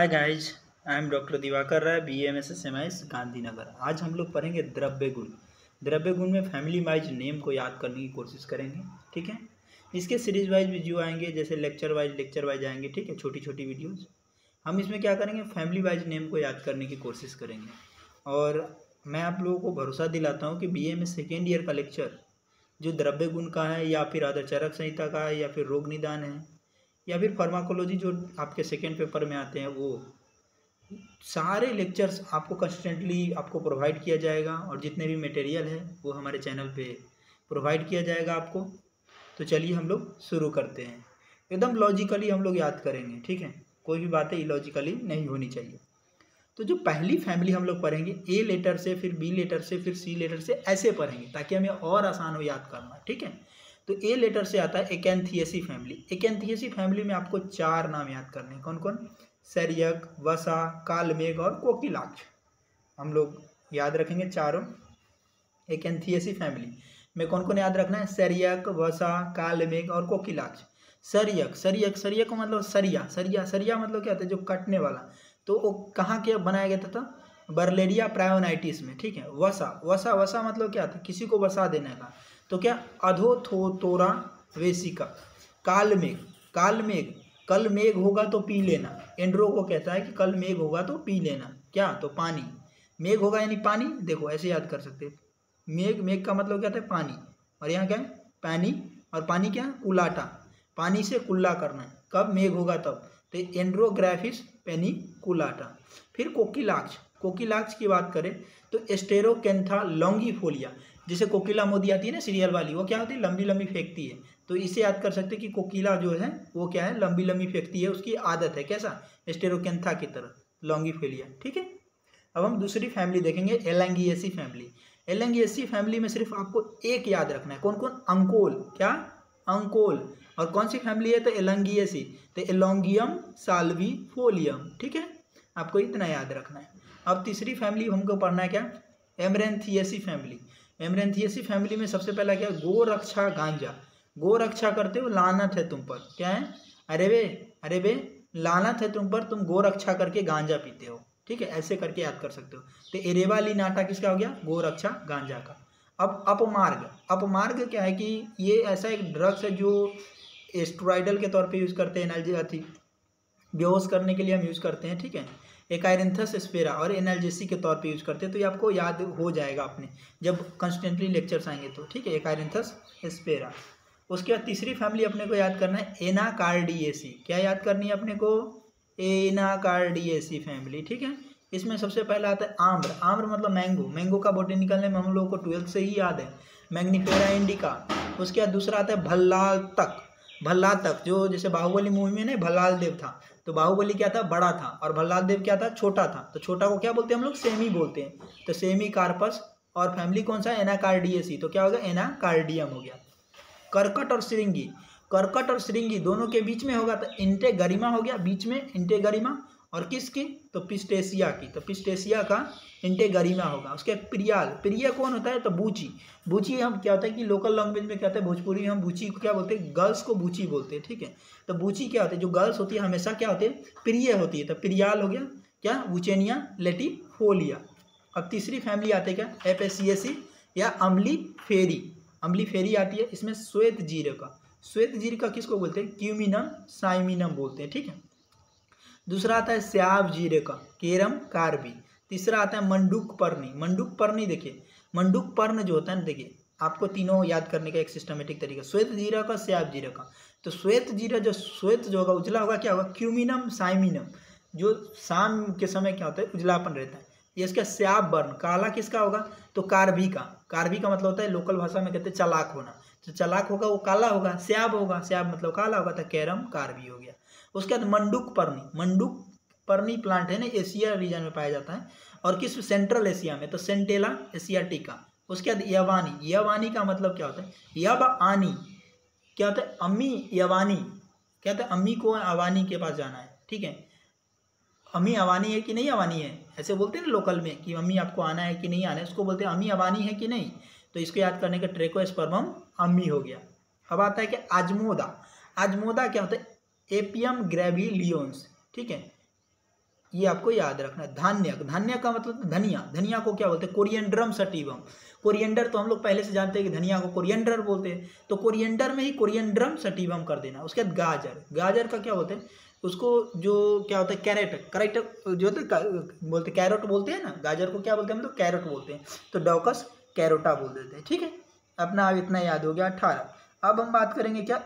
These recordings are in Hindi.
Hi guys, I am doctor Diwakar Rai, BAMSS Gandhinagar. आज हम लोग पढ़ेंगे द्रव्य गुण। द्रव्य गुण में फैमिली वाइज नेम को याद करने की कोशिश करेंगे। ठीक है, इसके सीरीज वाइज वीडियो आएंगे, जैसे लेक्चर वाइज आएंगे। ठीक है, छोटी छोटी वीडियोस। हम इसमें क्या करेंगे, फैमिली वाइज नेम को याद करने की कोशिश करेंगे। और मैं आप लोगों को भरोसा दिलाता हूँ कि BA में सेकेंड ईयर का लेक्चर जो द्रव्य गुण का है, या फिर आदर चरक संहिता का है, या फिर रोग निदान है, या फिर फार्माकोलॉजी जो आपके सेकेंड पेपर में आते हैं, वो सारे लेक्चर्स आपको कंस्टेंटली आपको प्रोवाइड किया जाएगा। और जितने भी मटेरियल है वो हमारे चैनल पे प्रोवाइड किया जाएगा आपको। तो चलिए हम लोग शुरू करते हैं। एकदम लॉजिकली हम लोग याद करेंगे। ठीक है, कोई भी बातें इलॉजिकली नहीं होनी चाहिए। तो जो पहली फैमिली हम लोग पढ़ेंगे, A लेटर से, फिर B लेटर से, फिर C लेटर से, ऐसे पढ़ेंगे ताकि हमें और आसान हो याद करना। ठीक है, तो A लेटर से आता है एकैंथियेसी फैमिली। एकैंथियेसी फैमिली में आपको 4 नाम याद करने हैं। कौन कौन? सरियक, वसा, कालमेघ और कोकिलाक्ष। हम लोग याद रखेंगे चारों। एकैंथियेसी फैमिली में कौन कौन याद रखना है? सरियक, वसा, कालमेघ और कोकिलाक्ष। सरियक मतलब सरिया मतलब क्या होता है? जो कटने वाला। तो वो कहाँ के बनाया गया था? बर्लेरिया प्रायोनाइटिस में। ठीक है। वसा मतलब क्या था? किसी को वसा देने का। तो क्या? अधोथोतोरा वेसिका। कालमेघ कल मेघ होगा तो पी लेना। एंड्रो को कहता है कि कल मेघ होगा तो पी लेना। क्या? तो पानी। मेघ होगा यानी पानी। देखो ऐसे याद कर सकते हैं। मेघ का मतलब क्या था? पानी। और यहाँ क्या है? पानी। और पानी क्या है? कुलाटा। पानी से कुल्ला करना है। कब? मेघ होगा तब। तो एंड्रोग्राफिस पेनिकुलाटा। फिर कोकिलाक्ष की बात करें तो एस्टेरोकेंथा लॉन्गिफोलिया। जैसे कोकिला मोदी आती है ना सीरियल वाली, वो क्या होती है? लंबी लंबी फेंकती है। तो इसे याद कर सकते हैं कि कोकिला जो है वो क्या है? लंबी लंबी फेंकती है। उसकी आदत है कैसा? एस्टेरोकेंथा की तरह, लॉन्गिफोलिया। ठीक है। अब हम दूसरी फैमिली देखेंगे, एलैंगियेसी फैमिली। एलैंगियेसी फैमिली में सिर्फ आपको एक याद रखना है। कौन कौन? अंकोल। क्या? अंकोल। और कौन सी फैमिली है? तो एलैंगियेसी। तो एलोंगियम साल्वीफोलियम। ठीक है, आपको इतना याद रखना है। अब तीसरी फैमिली हमको पढ़ना है क्या? एमरेंथियेसी फैमिली। एमरेंथियेसी फैमिली में सबसे पहला क्या? गोरक्षा गांजा। गोरक्षा करते हो, लानत है तुम पर। क्या है? अरे बे लानत है तुम पर, तुम गोरक्षा करके गांजा पीते हो। ठीक है, ऐसे करके याद कर सकते हो। तो एरेवा लीनाटा किसका हो गया? गोरक्षा गांजा का। अब अपमार्ग क्या है कि ये ऐसा एक ड्रग्स है जो एस्ट्राइडल के तौर पे यूज करते हैं, एनाल्जेसिक बेहोश करने के लिए हम यूज करते हैं। ठीक है, एकाइरेंथस स्पेरा और एनाल्जेसिक के तौर पे यूज करते हैं। तो ये आपको याद हो जाएगा अपने जब कंस्टेंटली लेक्चर्स आएंगे तो। ठीक है, एकाइरेंथस स्पेरा। उसके बाद तीसरी फैमिली अपने को याद करना है एनाकार्डियेसी। क्या याद करनी है अपने को? Anacardiaceae family. ठीक है, इसमें सबसे पहला आता है आम्र मतलब मैंगो। मैंगो का बोटेनिकल नेम हम लोगों को 12th से ही याद है, मैग्निफेरा इंडिका। उसके बाद दूसरा आता है भल्लाल तक, जो जैसे बाहुबली मूवी में नहीं भल्लाल देव था, तो बाहुबली क्या था? बड़ा था, और भल्लाल देव क्या था? छोटा था। तो छोटा को क्या बोलते हैं हम लोग? सेमी बोलते हैं। तो सेमी कार्पस। और फैमिली कौन सा? एनाकार्डियेसी। तो क्या होगा? एनाकार्डियम हो गया। कर्कट और श्रृंगी दोनों के बीच में होगा तो इंटेगरिमा हो गया। बीच में इंटेगरिमा। और किसकी? तो पिस्टेसिया की। तो पिस्टेसिया का इंटेगरिमा होगा। उसके प्रिय कौन होता है? तो बूची हम क्या होता है कि लोकल लैंग्वेज में क्या होता है? भोजपुरी में हम बूची को क्या बोलते हैं? गर्ल्स को बूची बोलते हैं। ठीक है, तो बूची क्या होते हैं? जो गर्ल्स होती है हमेशा क्या होते हैं? प्रिय होती है। तो प्रियाल हो गया। क्या? वुचेनिया लेटिफोलिया। अब तीसरी फैमिली आते हैं क्या? एपेसियेसी या अम्ली फेरी आती है। इसमें श्वेत जीरे का किसको बोलते हैं? क्यूमिनम साइमिनम बोलते हैं। ठीक है। दूसरा आता है स्याव जीरे का, केरम कार्बी। तीसरा आता है मंडूक पर्णी। देखिए मंडूक पर्ण जो होता है ना, देखिए आपको तीनों याद करने का एक सिस्टमेटिक तरीका, श्वेत जीरा का, स्याव जीरे का। तो श्वेत जो होगा उजला होगा, क्या होगा? क्यूमिनम साइमिनम। जो शाम के समय क्या होता है? उजलापन रहता है। ये इसका स्याव वर्ण काला किसका होगा? तो कार्बी का मतलब होता है, लोकल भाषा में कहते हैं चालाक होना। तो चालाक होगा वो काला होगा। स्याब मतलब काला होगा, तो कैरम कार्बी हो गया। उसके बाद मंडूक पर्णी प्लांट है ना, एशिया रीजन में पाया जाता है। और किस? सेंट्रल एशिया में। तो सेंटेला एशियाटिका। उसके बाद यवानी का मतलब क्या होता है? यब आनी क्या होता है? अम्मी यवानी क्या होता है? अम्मी को अवानी के पास जाना है। ठीक है, अम्मी अवानी है कि नहीं अवानी है, ऐसे बोलते हैं ना लोकल में कि मम्मी आपको आना है कि नहीं आना है, उसको बोलते हैं अम्मी अवानी है कि नहीं। तो इसको याद करने का ट्रेकोस्पर्मम अम्मी हो गया। अब आता है कि आजमोदा क्या होता है? एपियम ग्रेविलियोन्स। ठीक है, ये आपको याद रखना है। धान्य, धान्य का मतलब धनिया, धनिया को क्या बोलते हैं? कोरिएंडरम सटिवम। कोरिएंडर तो हम लोग पहले से जानते हैं कि धनिया को कोरिएंडर बोलते हैं, तो कोरिएंडर में ही कोरिएंडरम सटिवम कर देना। उसके बाद गाजर, गाजर का क्या होता है? उसको जो क्या होता है? कैरेट, कैरेट जो होता है बोलते कैरोट बोलते हैं ना, गाजर को क्या बोलते हैं हम लोग? कैरोट बोलते हैं, तो डॉकस कैरोटा बोल देते हैं। ठीक है, अपना अब इतना याद हो गया 18। अब हम बात करेंगे क्या,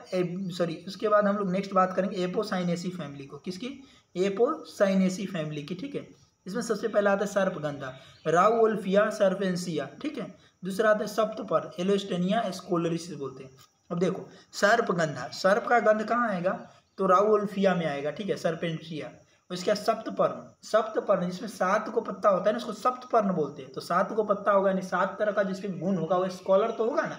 सॉरी उसके बाद हम लोग नेक्स्ट बात करेंगे एपोसाइनेसी फैमिली को। किसकी? एपोसाइनेसी फैमिली की। ठीक है, इसमें सबसे पहला आता है सर्पगंधा, राउवोल्फिया सर्पेंसिया। ठीक है, दूसरा आता है सप्तपर, एलोस्टेनिया स्कोलरिस बोलते हैं। अब देखो सर्पगंधा, सर्प का गंध कहाँ आएगा? तो राउवोल्फिया में आएगा। ठीक है, सर्पेंसिया। उसके बाद सप्तपर्ण, सप्तपर्ण जिसमें 7 को पत्ता होता है ना, उसको सप्तपर्ण बोलते हैं। तो 7 को पत्ता होगा यानी 7 तरह का जिसमें गुण होगा वो स्कॉलर तो होगा ना।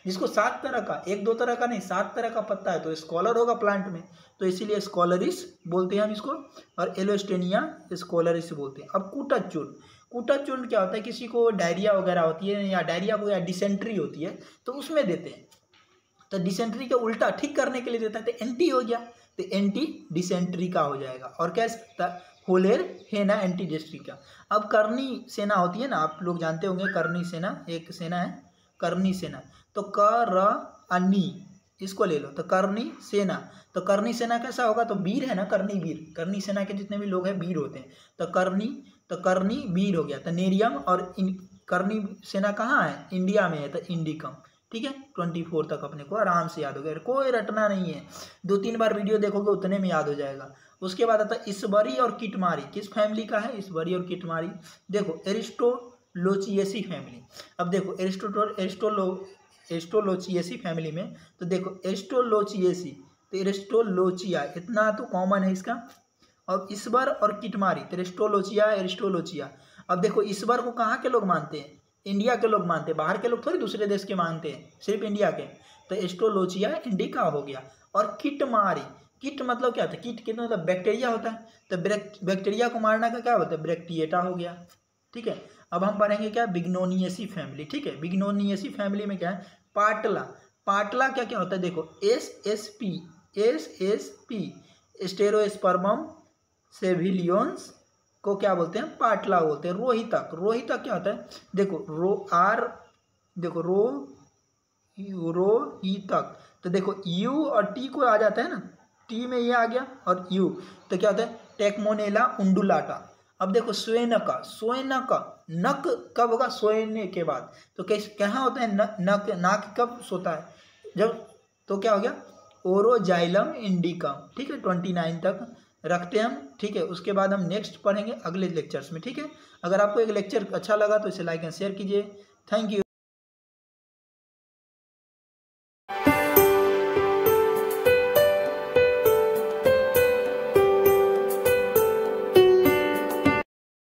जिसको 7 तरह का, 1-2 तरह का नहीं, 7 तरह का पत्ता है तो स्कॉलर होगा प्लांट में, तो इसीलिए स्कॉलरिस बोलते हैं हम इसको, और एलोस्टेनिया स्कॉलरिस बोलते हैं। अब कूटाचूर्ण, कूटाचूर्ण क्या होता है? किसी को डायरिया वगैरह होती है या डायरिया को या डिसेंट्री होती है तो उसमें देते हैं। तो डिसेंट्री का उल्टा ठीक करने के लिए देता है, तो एंटी हो गया, तो एंटी डिसेंट्री का हो जाएगा। और क्या होलेर हेना एंटी डिसेंट्री का। अब करनी सेना होती है ना, आप लोग जानते होंगे करनी सेना, एक सेना है करनी सेना, तो करनी इसको ले लो, तो करनी सेना। तो करनी सेना कैसा होगा? तो वीर है ना, करनी वीर, करनी सेना के जितने भी लोग हैं वीर होते हैं, तो करनी वीर हो गया। तो नेरियम और करनी सेना कहाँ है? इंडिया में है, तो इंडिकम। ठीक है, 24 तक अपने को आराम से याद हो गया, कोई रटना नहीं है, 2-3 बार वीडियो देखोगे उतने में याद हो जाएगा। उसके बाद आता है इसबरी और किटमारी। किस फैमिली का है इसबरी और किटमारी? देखो एरिस्टोलोचिएसी फैमिली। अब देखो एरिस्टोलोचिएसी फैमिली में, तो देखो एरिस्टोलोचिएसी, तो एरिस्टोलोचिया इतना तो कॉमन है इसका, और इसबर और किटमारी, तो एरिस्टोलोचिया। अब देखो इसबर को कहाँ के लोग मानते हैं? इंडिया के लोग मानते हैं, बाहर के लोग थोड़ी दूसरे देश के मानते हैं, सिर्फ इंडिया के। तो एस्ट्रोलोचिया इंडिका हो गया। और किटमारी, किट मतलब क्या होता है? किट मतलब बैक्टीरिया होता है, तो बैक्टीरिया को मारना का क्या होता है? ब्रैक्टिएटा हो गया। ठीक है, अब हम पढ़ेंगे क्या? बिग्नोनिएसी फैमिली। ठीक है, बिग्नोनिएसी फैमिली में क्या है? पाटला, पाटला क्या क्या होता है? देखो एसएसपी स्टेरोस्पर्मम सेविलियंस को क्या बोलते हैं? पाटला बोलते हैं। रोहितक, रोहितक क्या होता है? देखो रोहितक, तो देखो यू और टी को आ जाता है ना, टी में ये आ गया और यू, तो क्या होता है? टेक्मोनेला उंडुलाटा। अब देखो स्वेनका, स्वेनका नक कब होगा? सोने के बाद। तो कैसे कहाँ होता है नक? नाक कब सोता है? जब, तो क्या हो गया? ओरोजाइलम इंडिकम। ठीक है, 29 तक रखते हैं हम। ठीक है, उसके बाद हम नेक्स्ट पढ़ेंगे अगले लेक्चर्स में। ठीक है, अगर आपको एक लेक्चर अच्छा लगा तो इसे लाइक एंड शेयर कीजिए। Thank you.